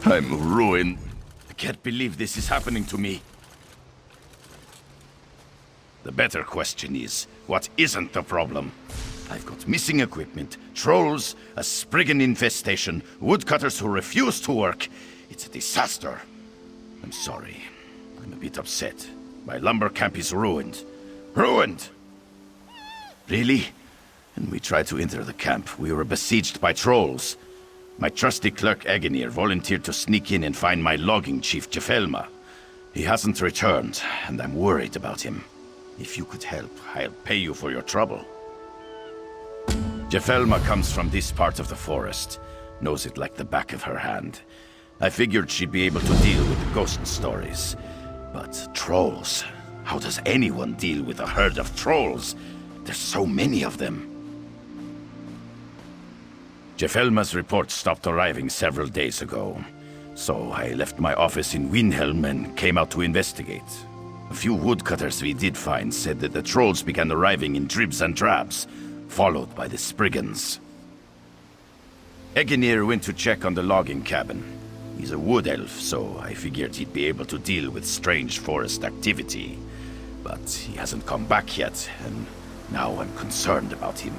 I'm ruined. I can't believe this is happening to me. The better question is, what isn't the problem? I've got missing equipment, trolls, a spriggan infestation, woodcutters who refuse to work. It's a disaster. I'm sorry. I'm a bit upset. My lumber camp is ruined. Ruined! Really? When we tried to enter the camp, we were besieged by trolls. My trusty clerk Agenir volunteered to sneak in and find my logging chief, Jefelma. He hasn't returned, and I'm worried about him. If you could help, I'll pay you for your trouble. Jefelma comes from this part of the forest. Knows it like the back of her hand. I figured she'd be able to deal with the ghost stories. But trolls? How does anyone deal with a herd of trolls? There's so many of them. Jefelma's report stopped arriving several days ago. So I left my office in Windhelm and came out to investigate. A few woodcutters we did find said that the trolls began arriving in dribs and drabs, followed by the Spriggans. Agenir went to check on the logging cabin. He's a wood elf, so I figured he'd be able to deal with strange forest activity. But he hasn't come back yet, and now I'm concerned about him.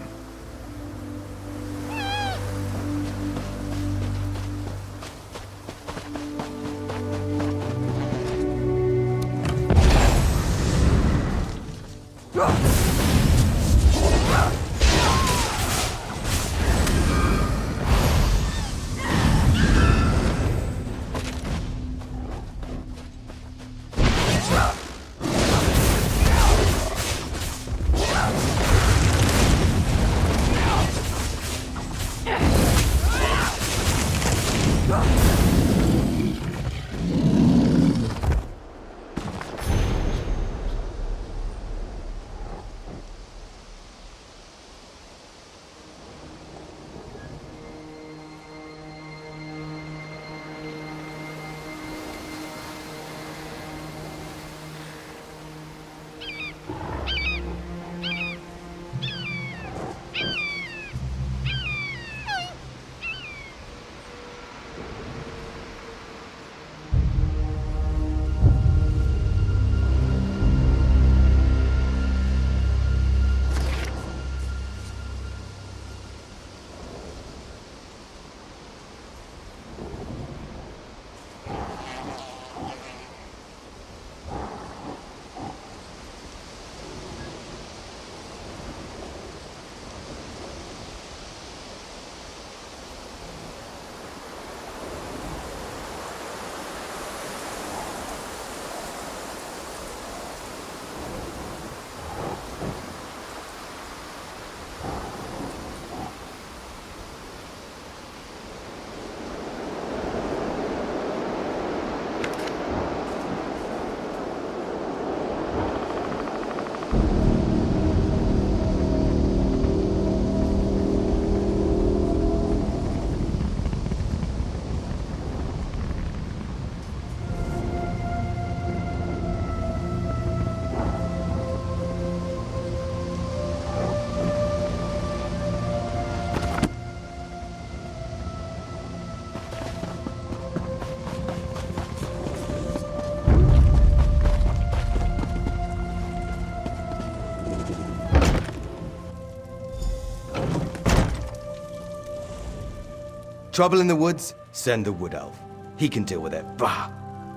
Trouble in the woods? Send the wood elf. He can deal with it. Bah!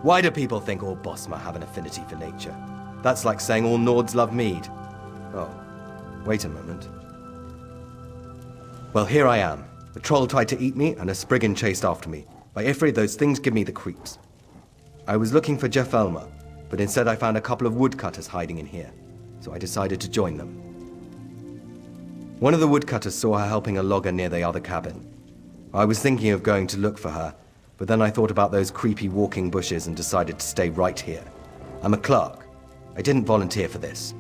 Why do people think all Bosma have an affinity for nature? That's like saying all Nords love mead. Oh, wait a moment. Well, here I am. A troll tried to eat me, and a Spriggan chased after me. By Ifrit, those things give me the creeps. I was looking for Jefelma, but instead I found a couple of woodcutters hiding in here, so I decided to join them. One of the woodcutters saw her helping a logger near the other cabin. I was thinking of going to look for her, but then I thought about those creepy walking bushes and decided to stay right here. I'm a clerk. I didn't volunteer for this.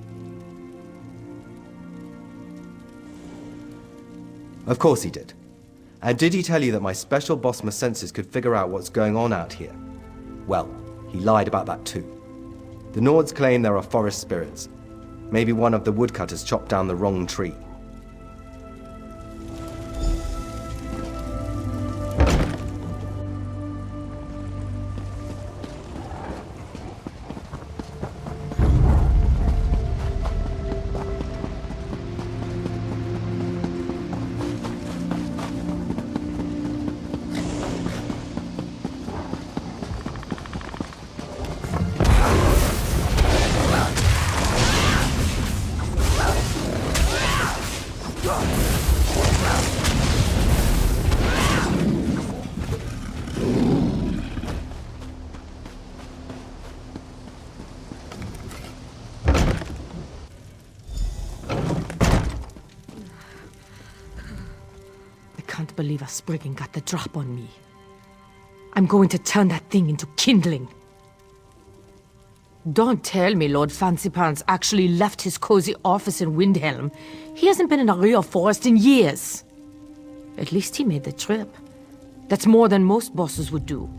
Of course he did. And did he tell you that my special Bosma senses could figure out what's going on out here? Well, he lied about that too. The Nords claim there are forest spirits. Maybe one of the woodcutters chopped down the wrong tree. can't believe a Spriggan got the drop on me. I'm going to turn that thing into kindling. Don't tell me Lord Fancypants actually left his cozy office in Windhelm. He hasn't been in a real forest in years. At least he made the trip. That's more than most bosses would do.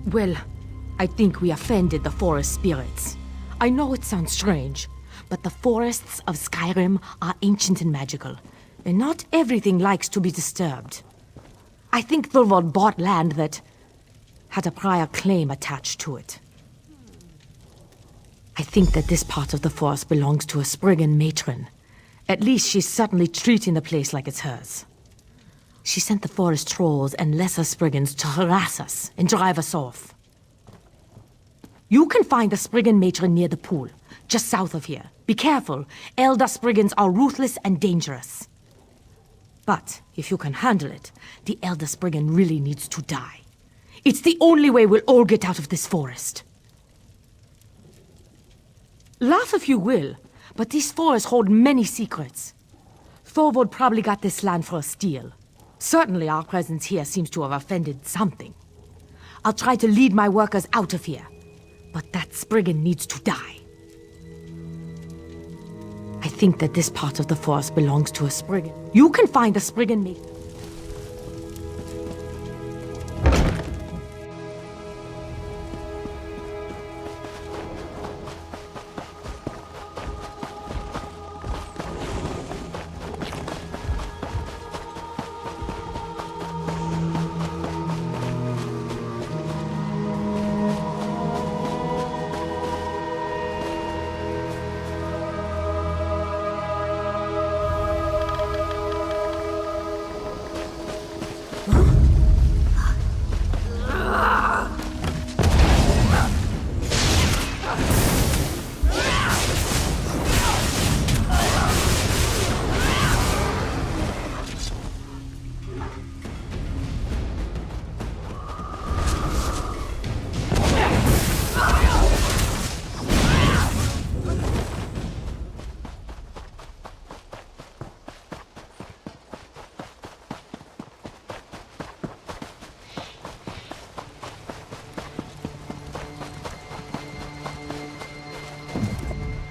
Well, I think we offended the forest spirits. I know it sounds strange, but the forests of Skyrim are ancient and magical, and not everything likes to be disturbed. I think Thorvald bought land that had a prior claim attached to it. I think that this part of the forest belongs to a Spriggan matron. At least she's certainly treating the place like it's hers. She sent the forest trolls and lesser Spriggans to harass us and drive us off. You can find the Spriggan matron near the pool, just south of here. Be careful, Elder Spriggans are ruthless and dangerous. But if you can handle it, the Elder Spriggan really needs to die. It's the only way we'll all get out of this forest. Laugh if you will, but these forests hold many secrets. Thorvald probably got this land for a steal. Certainly our presence here seems to have offended something. I'll try to lead my workers out of here, but that Spriggan needs to die. I think that this part of the forest belongs to a Spriggan. You can find a Spriggan mate.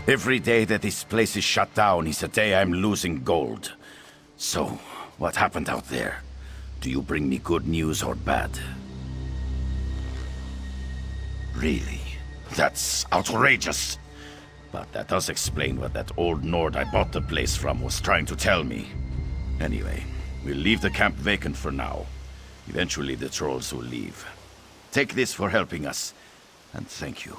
Every day that this place is shut down is a day I'm losing gold. So, what happened out there? Do you bring me good news or bad? Really? That's outrageous. But that does explain what that old Nord I bought the place from was trying to tell me. Anyway, we'll leave the camp vacant for now. Eventually the trolls will leave. Take this for helping us, and thank you.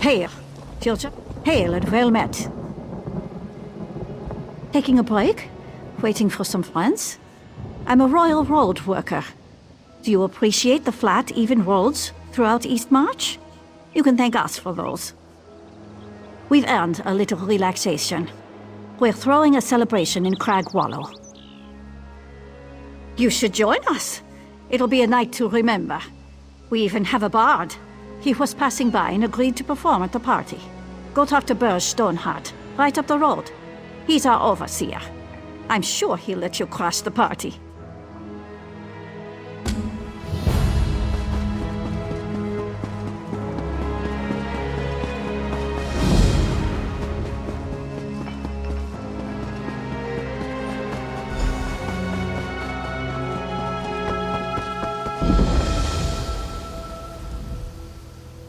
Hail, children. Hail and well met. Taking a break? Waiting for some friends? I'm a royal road worker. Do you appreciate the flat, even roads throughout Eastmarch? You can thank us for those. We've earned a little relaxation. We're throwing a celebration in Crag Wallow. You should join us. It'll be a night to remember. We even have a bard. He was passing by and agreed to perform at the party. Go talk to Burge Stoneheart, right up the road. He's our overseer. I'm sure he'll let you crash the party.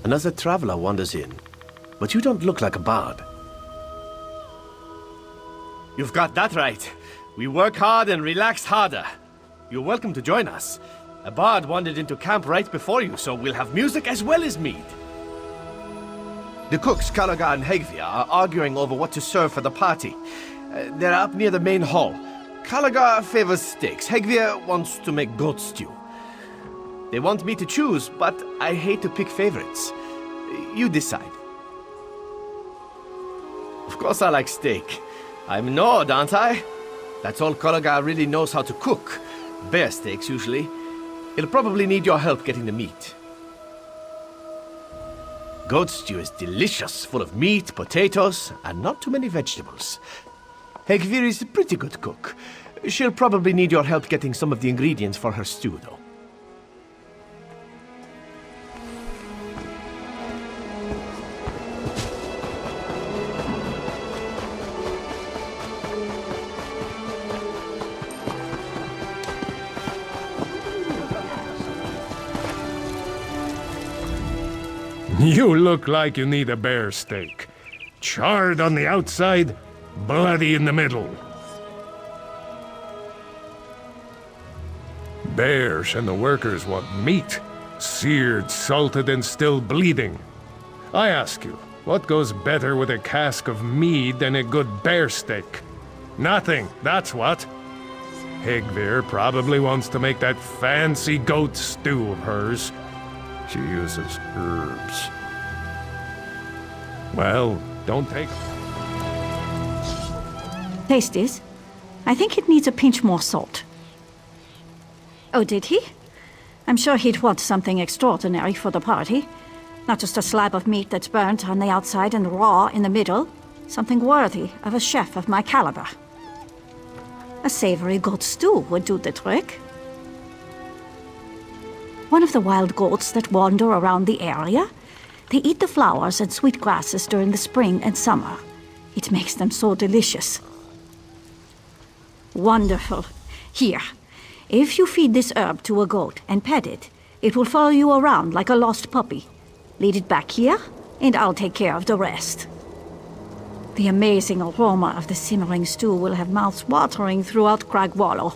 Another traveler wanders in, but you don't look like a bard. You've got that right. We work hard and relax harder. You're welcome to join us. A bard wandered into camp right before you, so we'll have music as well as mead. The cooks, Calaga and Hegvia, are arguing over what to serve for the party. They're up near the main hall. Calaga favors steaks. Hegvia wants to make goat stew. They want me to choose, but I hate to pick favorites. You decide. Of course I like steak. I'm Nord, aren't I? That's all Calaga really knows how to cook. Bear steaks, usually. He'll probably need your help getting the meat. Goat stew is delicious, full of meat, potatoes, and not too many vegetables. Hegvir is a pretty good cook. She'll probably need your help getting some of the ingredients for her stew, though. You look like you need a bear steak. Charred on the outside, bloody in the middle. Bears and the workers want meat, seared, salted, and still bleeding. I ask you, what goes better with a cask of mead than a good bear steak? Nothing, that's what. Hegvir probably wants to make that fancy goat stew of hers. She uses herbs. Well, don't take... Taste this. I think it needs a pinch more salt. Oh, did he? I'm sure he'd want something extraordinary for the party. Not just a slab of meat that's burnt on the outside and raw in the middle. Something worthy of a chef of my caliber. A savory goat stew would do the trick. One of the wild goats that wander around the area. They eat the flowers and sweet grasses during the spring and summer. It makes them so delicious. Wonderful. Here, if you feed this herb to a goat and pet it, it will follow you around like a lost puppy. Lead it back here, and I'll take care of the rest. The amazing aroma of the simmering stew will have mouths watering throughout Cragwallow.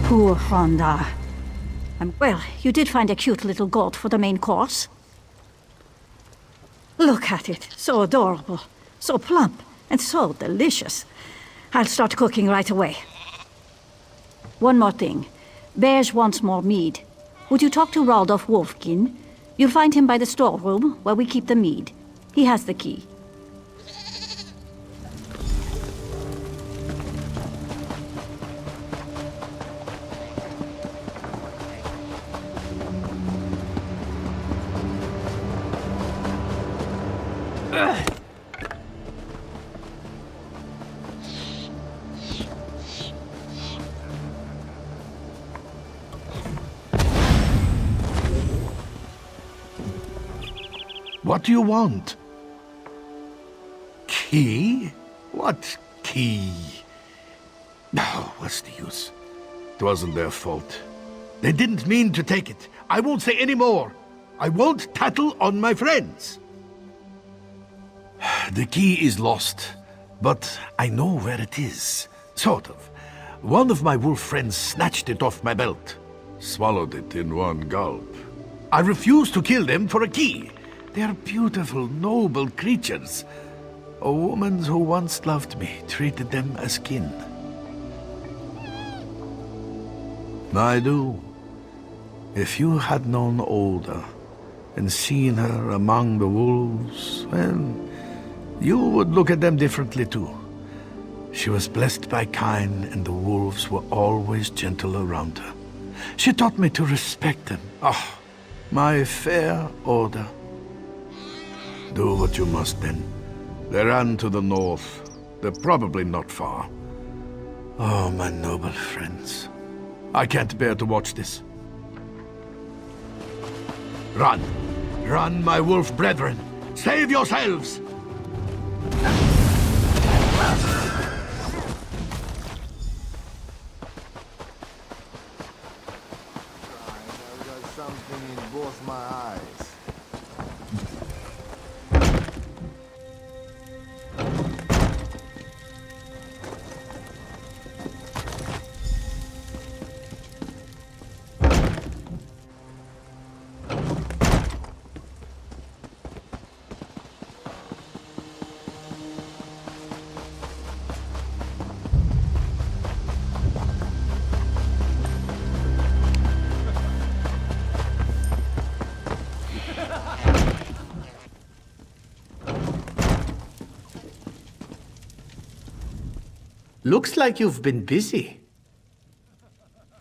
Poor Honda. Well, you did find a cute little goat for the main course. Look at it. So adorable. So plump. And so delicious. I'll start cooking right away. One more thing. Bears wants more mead. Would you talk to Raldolf Wolfkin? You'll find him by the storeroom, where we keep the mead. He has the key. What do you want? Key? What key? Oh, what's the use? It wasn't their fault. They didn't mean to take it. I won't say any more. I won't tattle on my friends. The key is lost, but I know where it is. Sort of. One of my wolf friends snatched it off my belt. Swallowed it in one gulp. I refuse to kill them for a key. They are beautiful, noble creatures. A woman who once loved me treated them as kin. I do. If you had known Olda and seen her among the wolves, well, you would look at them differently too. She was blessed by kine, and the wolves were always gentle around her. She taught me to respect them. Ah, my fair Olda. Do what you must then. They ran to the north. They're probably not far. Oh, my noble friends. I can't bear to watch this. Run! Run, my wolf brethren! Save yourselves! I've got something in both my eyes. Looks like you've been busy.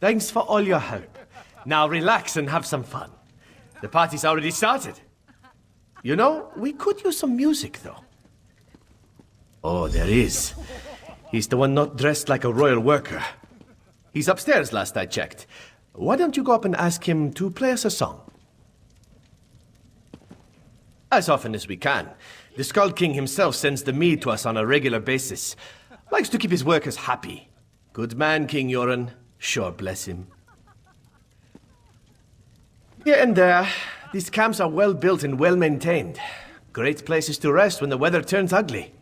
Thanks for all your help. Now relax and have some fun. The party's already started. You know, we could use some music, though. Oh, there is. He's the one not dressed like a royal worker. He's upstairs last I checked. Why don't you go up and ask him to play us a song? As often as we can. The Skull King himself sends the mead to us on a regular basis. Likes to keep his workers happy. Good man, King Yoren. Sure bless him. Here and there, these camps are well built and well maintained. Great places to rest when the weather turns ugly.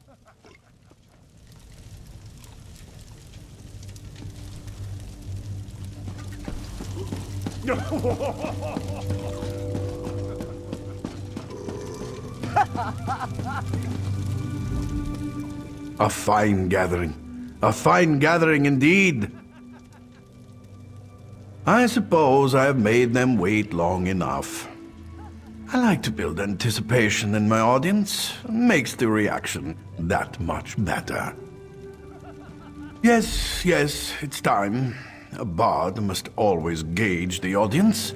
A fine gathering. A fine gathering indeed. I suppose I have made them wait long enough. I like to build anticipation in my audience. Makes the reaction that much better. Yes, it's time. A bard must always gauge the audience.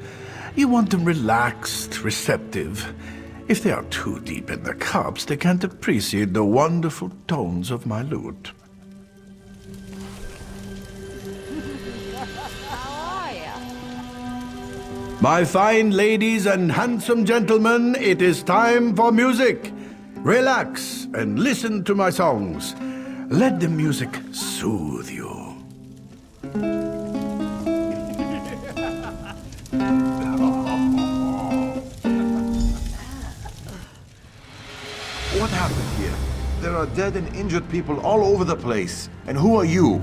You want them relaxed, receptive. If they are too deep in their cups, they can't appreciate the wonderful tones of my lute. My fine ladies and handsome gentlemen, it is time for music. Relax and listen to my songs. Let the music soothe you. What happened here? There are dead and injured people all over the place. And who are you?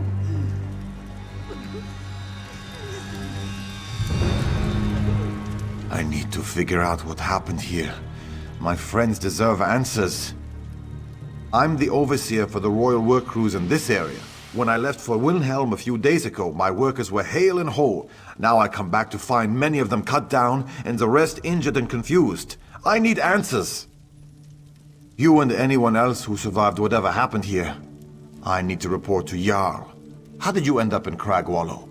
I need to figure out what happened here. My friends deserve answers. I'm the overseer for the royal work crews in this area. When I left for Wilhelm a few days ago, my workers were hale and whole. Now I come back to find many of them cut down and the rest injured and confused. I need answers. You and anyone else who survived whatever happened here. I need to report to Jarl. How did you end up in Cragwallow?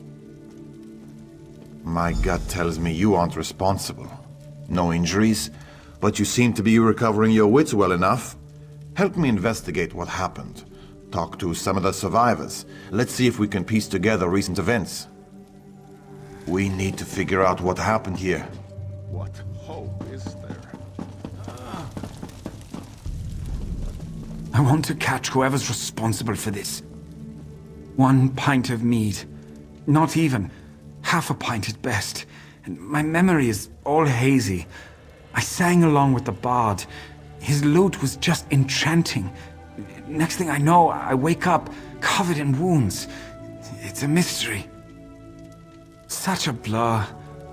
My gut tells me you aren't responsible. No injuries, but you seem to be recovering your wits well enough. Help me investigate what happened. Talk to some of the survivors. Let's see if we can piece together recent events. We need to figure out what happened here. What hope is there? I want to catch whoever's responsible for this. 1 pint of mead. Not even. Half a pint at best. And my memory is all hazy. I sang along with the bard. His lute was just enchanting. Next thing I know, I wake up covered in wounds. It's a mystery. Such a blur.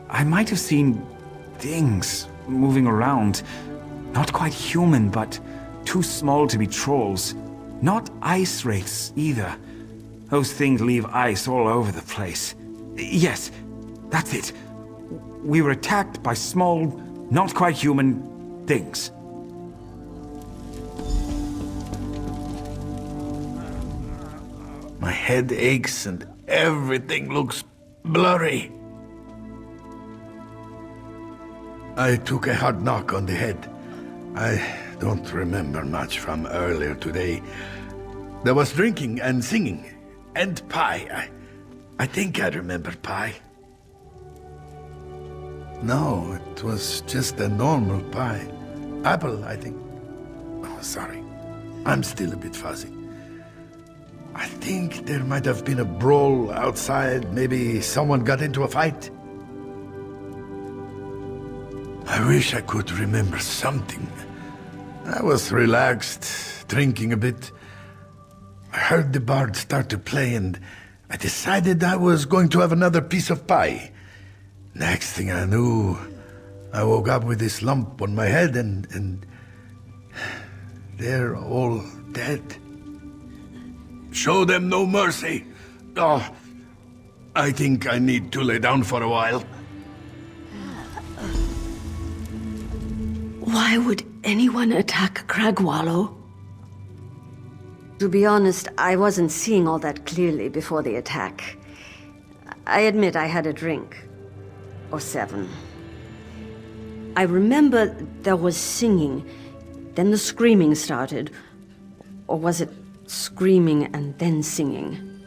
I might have seen things moving around. Not quite human, but too small to be trolls. Not ice wraiths either. Those things leave ice all over the place. Yes, that's it. We were attacked by small, not quite human things. My head aches and everything looks blurry. I took a hard knock on the head. I don't remember much from earlier today. There was drinking and singing, and pie. I think I remember pie. No, it was just a normal pie. Apple, I think. Oh, sorry. I'm still a bit fuzzy. I think there might have been a brawl outside. Maybe someone got into a fight. I wish I could remember something. I was relaxed, drinking a bit. I heard the bard start to play and I decided I was going to have another piece of pie. Next thing I knew, I woke up with this lump on my head and they're all dead. Show them no mercy. Oh, I think I need to lay down for a while. Why would anyone attack Cragwallow? To be honest, I wasn't seeing all that clearly before the attack. I admit I had a drink. Or 7. I remember there was singing, then the screaming started. Or was it screaming and then singing?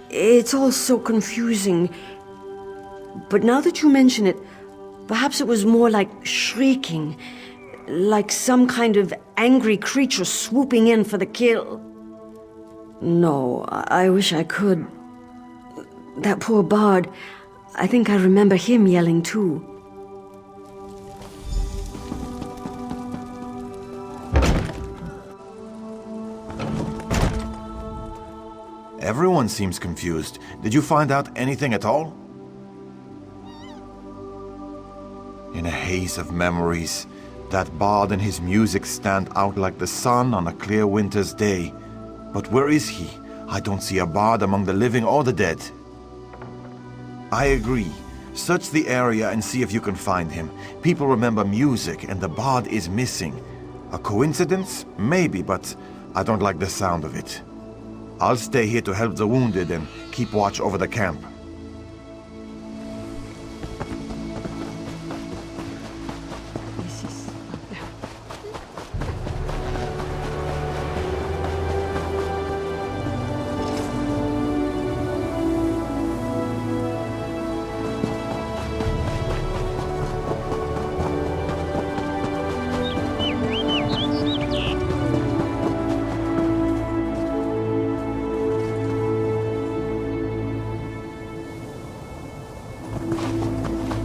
It's all so confusing. But now that you mention it, perhaps it was more like shrieking, like some kind of angry creature swooping in for the kill. No, I wish I could. That poor bard, I think I remember him yelling too. Everyone seems confused. Did you find out anything at all? In a haze of memories, that bard and his music stand out like the sun on a clear winter's day. But where is he? I don't see a bard among the living or the dead. I agree. Search the area and see if you can find him. People remember music and the bard is missing. A coincidence? Maybe, but I don't like the sound of it. I'll stay here to help the wounded and keep watch over the camp.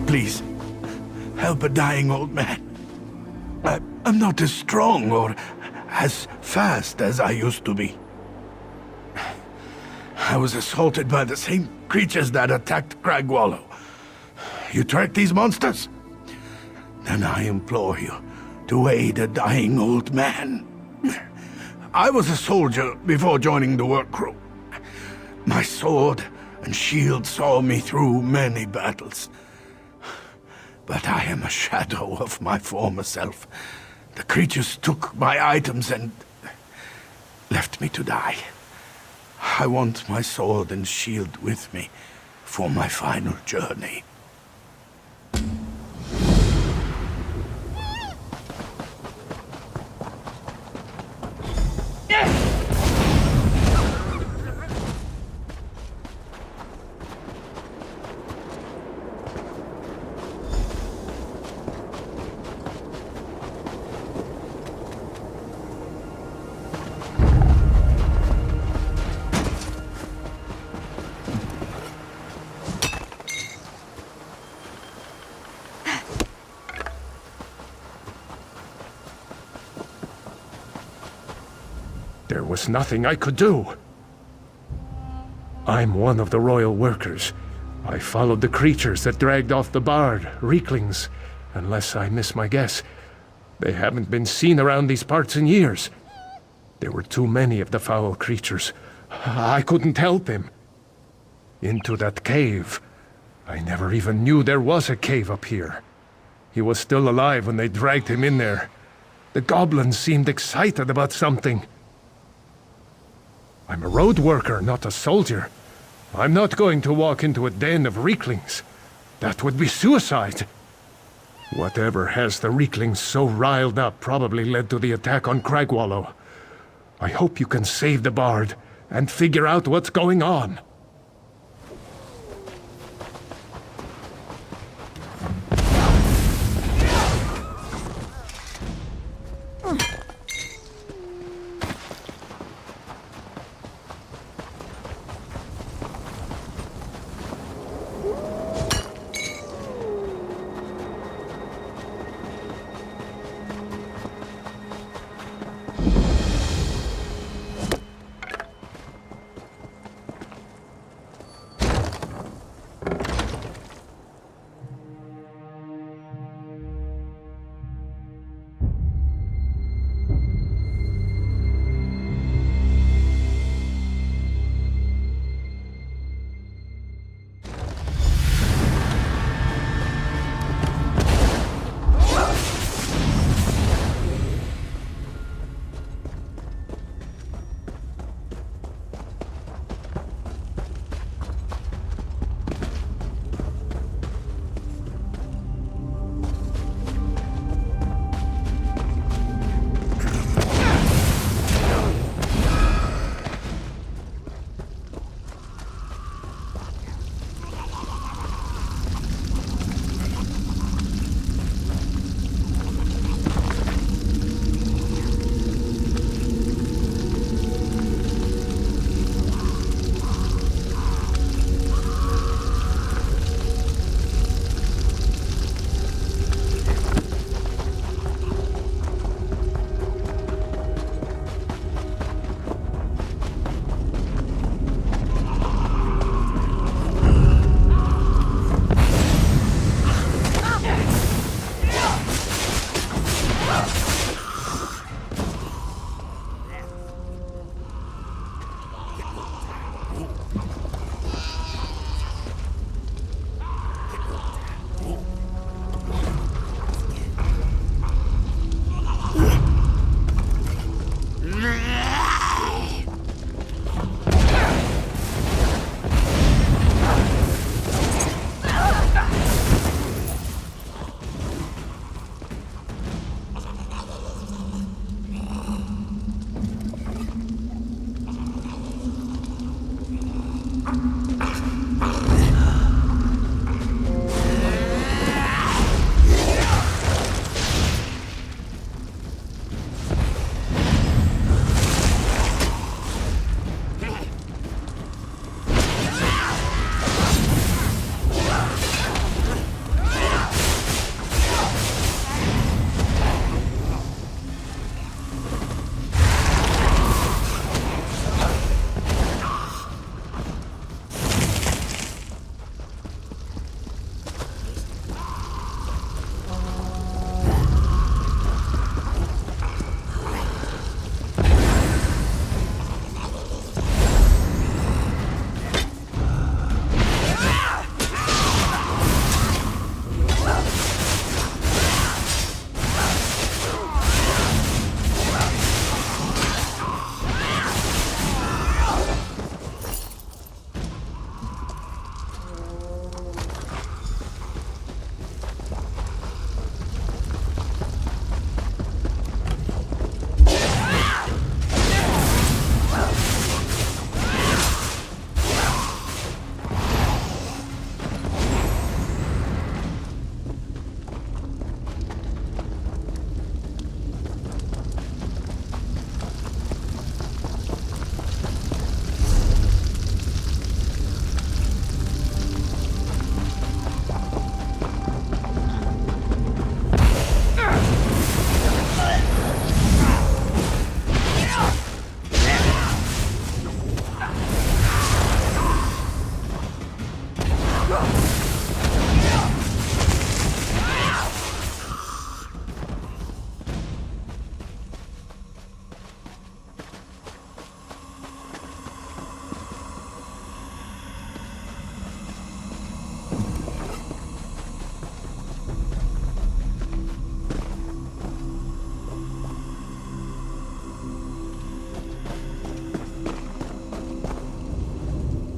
Please, help a dying old man. I'm not as strong or as fast as I used to be. I was assaulted by the same creatures that attacked Cragwallow. You track these monsters? Then I implore you to aid a dying old man. I was a soldier before joining the work crew. My sword and shield saw me through many battles. But I am a shadow of my former self. The creatures took my items and left me to die. I want my sword and shield with me for my final journey. There was nothing I could do. I'm one of the royal workers. I followed the creatures that dragged off the bard, Reeklings. Unless I miss my guess, they haven't been seen around these parts in years. There were too many of the foul creatures. I couldn't help him. Into that cave. I never even knew there was a cave up here. He was still alive when they dragged him in there. The goblins seemed excited about something. I'm a road worker, not a soldier. I'm not going to walk into a den of Reeklings. That would be suicide. Whatever has the Reeklings so riled up probably led to the attack on Cragwallow. I hope you can save the bard and figure out what's going on.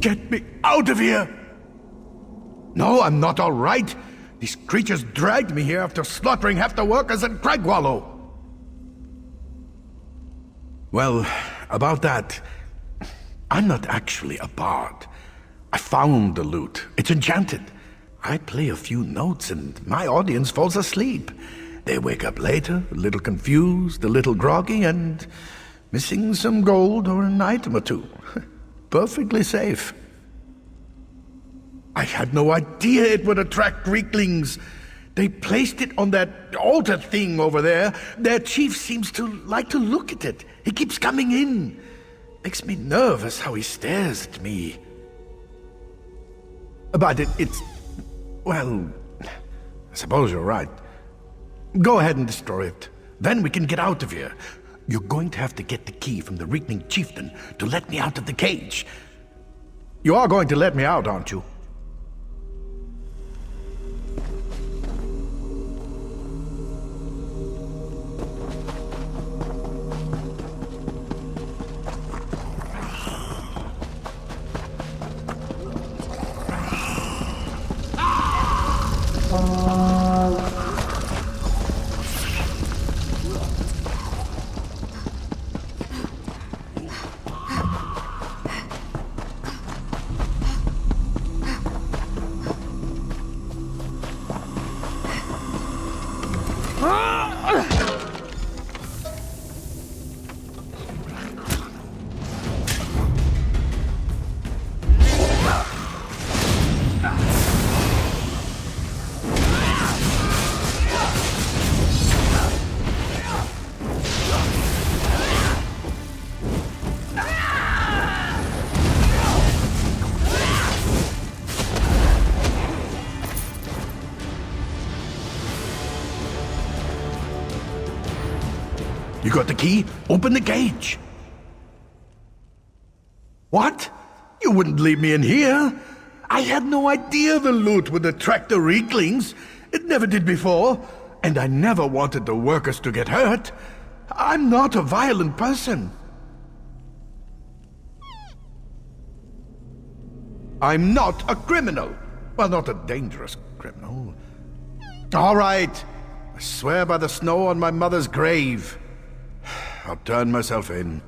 Get me out of here! No, I'm not all right. These creatures dragged me here after slaughtering half the workers at Cragwallow. Well, about that, I'm not actually a bard. I found the lute. It's enchanted. I play a few notes and my audience falls asleep. They wake up later, a little confused, a little groggy, and missing some gold or an item or two. Perfectly safe. I had no idea it would attract Greeklings. They placed it on that altar thing over there. Their chief seems to like to look at it. He keeps coming in. Makes me nervous how he stares at me. But it's... well, I suppose you're right. Go ahead and destroy it. Then we can get out of here. You're going to have to get the key from the Reekling chieftain to let me out of the cage. You are going to let me out, aren't you? You got the key? Open the cage. What? You wouldn't leave me in here? I had no idea the loot would attract the Reeklings. It never did before. And I never wanted the workers to get hurt. I'm not a violent person. I'm not a criminal. Well, not a dangerous criminal. All right. I swear by the snow on my mother's grave. I'll turn myself in.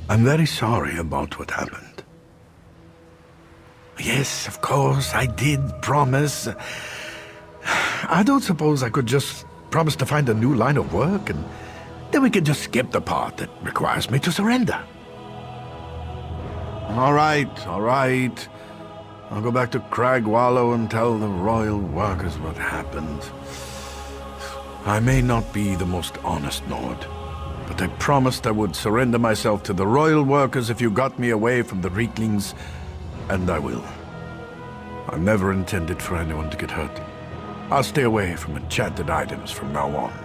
I'm very sorry about what happened. Yes, of course, I did promise. I don't suppose I could just promise to find a new line of work, and then we could just skip the part that requires me to surrender. All right. I'll go back to Cragwallow and tell the royal workers what happened. I may not be the most honest Nord, But I promised I would surrender myself to the royal workers if you got me away from the Reeklings, and I will. I never intended for anyone to get hurt. I'll stay away from enchanted items from now on.